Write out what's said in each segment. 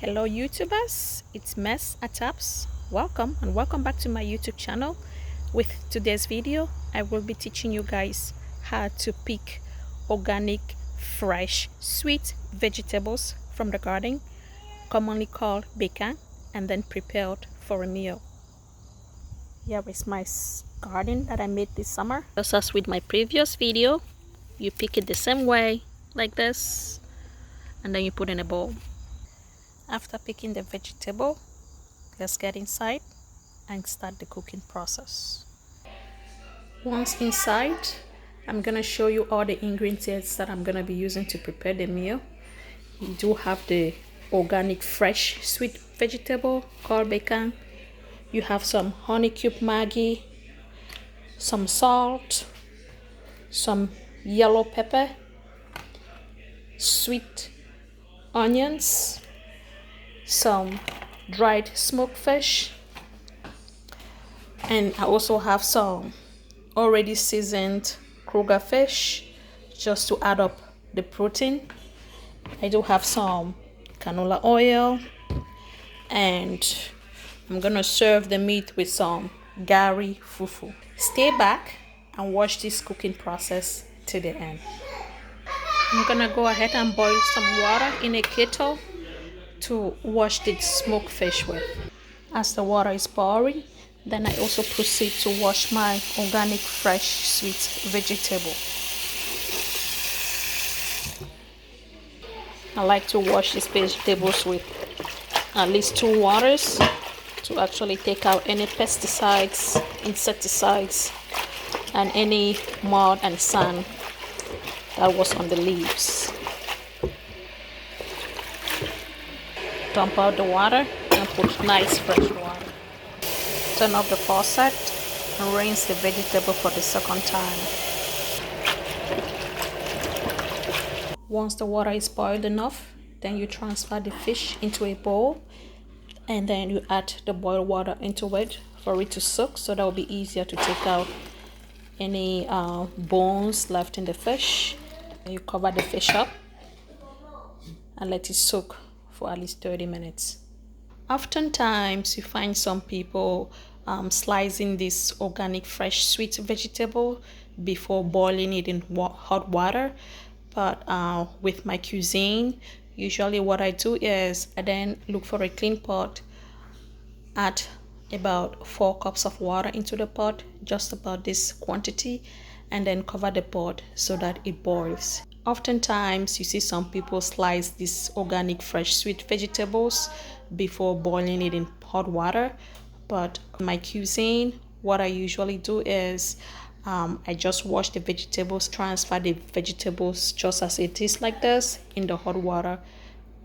Hello YouTubers, it's Mess at Taps. Welcome and welcome back to my YouTube channel. With today's video, I will be teaching you guys how to pick organic, fresh, sweet vegetables from the garden, commonly called Bekang, and then prepared for a meal. Here is my garden that I made this summer. Just as with my previous video, you pick it the same way, like this, and then you put in a bowl. After picking the vegetable, let's get inside and start the cooking process. Once inside, I'm gonna show you all the ingredients that I'm gonna be using to prepare the meal. You do have the organic fresh sweet vegetable called Bekang. You have some honey cube Maggi, some salt, some yellow pepper, sweet onions, some dried smoked fish, and I also have some already seasoned Kruger fish just to add up the protein. I do have some canola oil, and I'm gonna serve the meat with some Garri Fufu. Stay back and watch this cooking process to the end. I'm gonna go ahead and boil some water in a kettle to wash the smoked fish with. As the water is boiling, then I also proceed to wash my organic fresh sweet vegetable. I like to wash these vegetables with at least 2 waters to actually take out any pesticides, insecticides, and any mud and sand that was on the leaves. Dump out the water and put nice fresh water. Turn off the faucet and rinse the vegetable for the second time. Once the water is boiled enough, then you transfer the fish into a bowl, and then you add the boiled water into it for it to soak, so that will be easier to take out any bones left in the fish. And you cover the fish up and let it soak for at least 30 minutes. Oftentimes you find some people slicing this organic fresh sweet vegetable before boiling it in hot water, but with my cuisine, usually what I do is I then look for a clean pot, add about 4 cups of water into the pot, just about this quantity, and then cover the pot so that it boils. Oftentimes you see some people slice these organic fresh sweet vegetables before boiling it in hot water, but in my cuisine, what I usually do is I just wash the vegetables, transfer the vegetables just as it is like this in the hot water.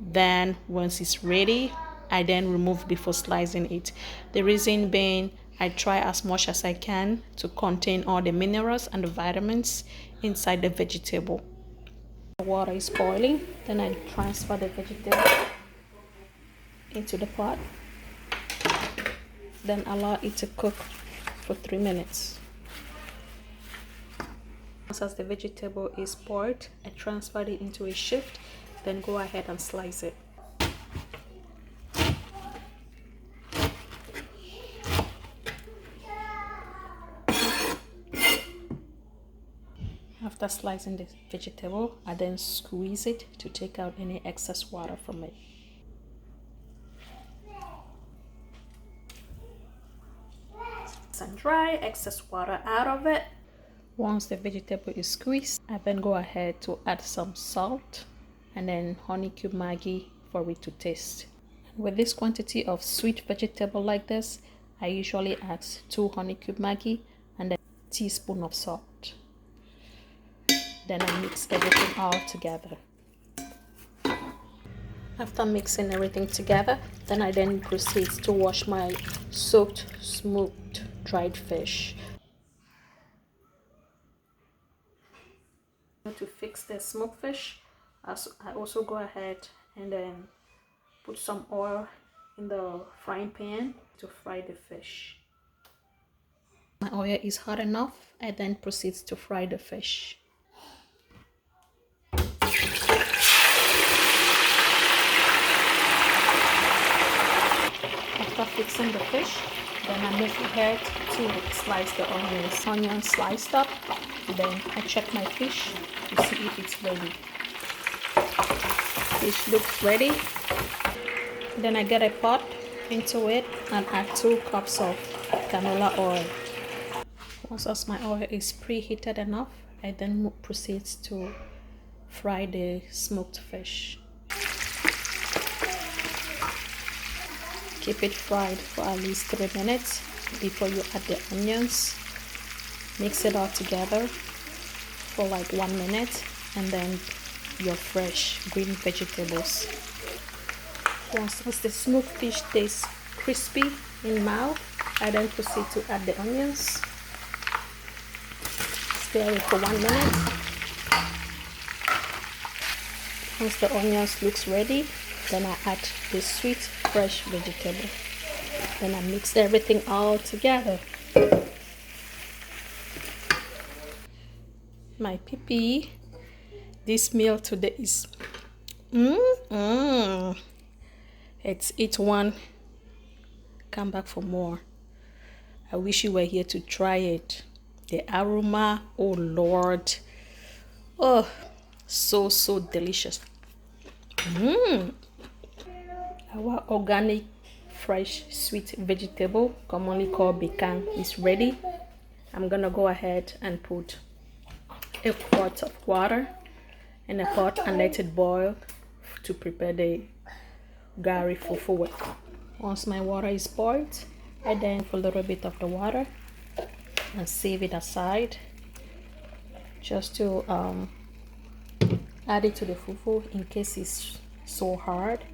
Then once it's ready, I then remove before slicing it. The reason being, I try as much as I can to contain all the minerals and the vitamins inside the vegetable. The water is boiling, then I transfer the vegetable into the pot, then allow it to cook for 3 minutes. Once as the vegetable is boiled, I transfer it into a shift, then go ahead and slice it. After slicing the vegetable, I then squeeze it to take out any excess water from it. And dry excess water out of it. Once the vegetable is squeezed, I then go ahead to add some salt and then honey cube Maggi for it to taste. With this quantity of sweet vegetable like this, I usually add 2 honey cube Maggi and a teaspoon of salt. Then I mix everything all together. After mixing everything together, then I then proceed to wash my soaked, smoked, dried fish. To fix the smoked fish, I also go ahead and then put some oil in the frying pan to fry the fish. My oil is hot enough, I then proceed to fry the fish. fixing the fish. Then I move ahead to slice the onions. Onion sliced up. Then I check my fish to see if it's ready. Fish looks ready. Then I get a pot into it and add 2 cups of canola oil. Once my oil is preheated enough, I then proceed to fry the smoked fish. Keep it fried for at least 3 minutes before you add the onions. Mix it all together for like 1 minute, and then your fresh green vegetables. Once the smoked fish tastes crispy in mouth, I then proceed to add the onions. Stir it for 1 minute. Once the onions looks ready, then I add the sweet fresh vegetable. Then I mix everything all together. My pee, this meal today is it's eat one, come back for more. I wish you were here to try it. The aroma, oh Lord, oh, so delicious. Our organic fresh sweet vegetable, commonly called Bekang, is ready. I'm gonna go ahead and put a quart of water in a pot and let it boil to prepare the Garri Fufu with. Once my water is boiled, I then put a little bit of the water and save it aside just to add it to the fufu in case it's so hard.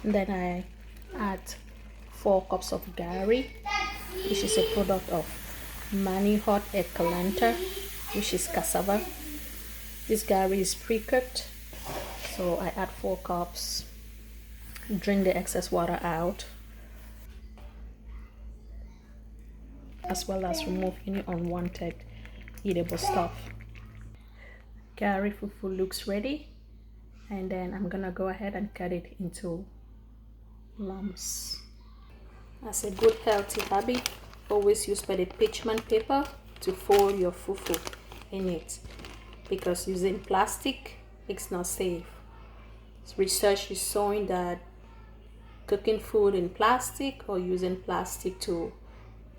And then I add 4 cups of Garri, which is a product of Manihot Ekalanta, which is cassava. This Garri is pre-cooked, so I add 4 cups. Drain the excess water out, as well as remove any unwanted eatable stuff. Garri Fufu looks ready, and then I'm gonna go ahead and cut it into lumps. As a good healthy habit, always use parchment paper to fold your fufu in it, because using plastic is not safe. Research is showing that cooking food in plastic or using plastic to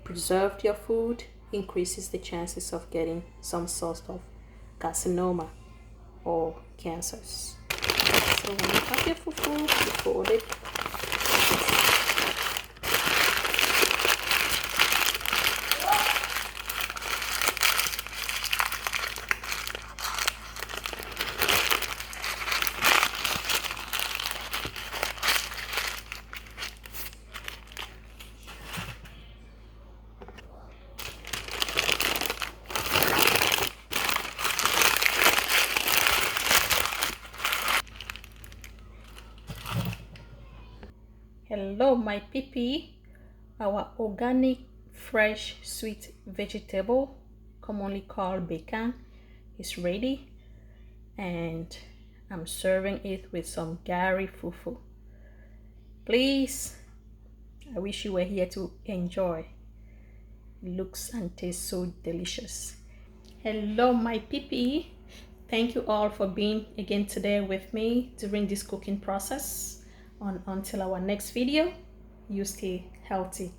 preserve your food increases the chances of getting some sort of carcinoma or cancers. So when you have your fufu, you fold it. Hello my PP, our organic fresh sweet vegetable, commonly called Bekang, is ready, and I'm serving it with some Garri Fufu. Please, I wish you were here to enjoy. It looks and tastes so delicious. Hello my PP, thank you all for being again today with me during this cooking process. Until our next video, you stay healthy.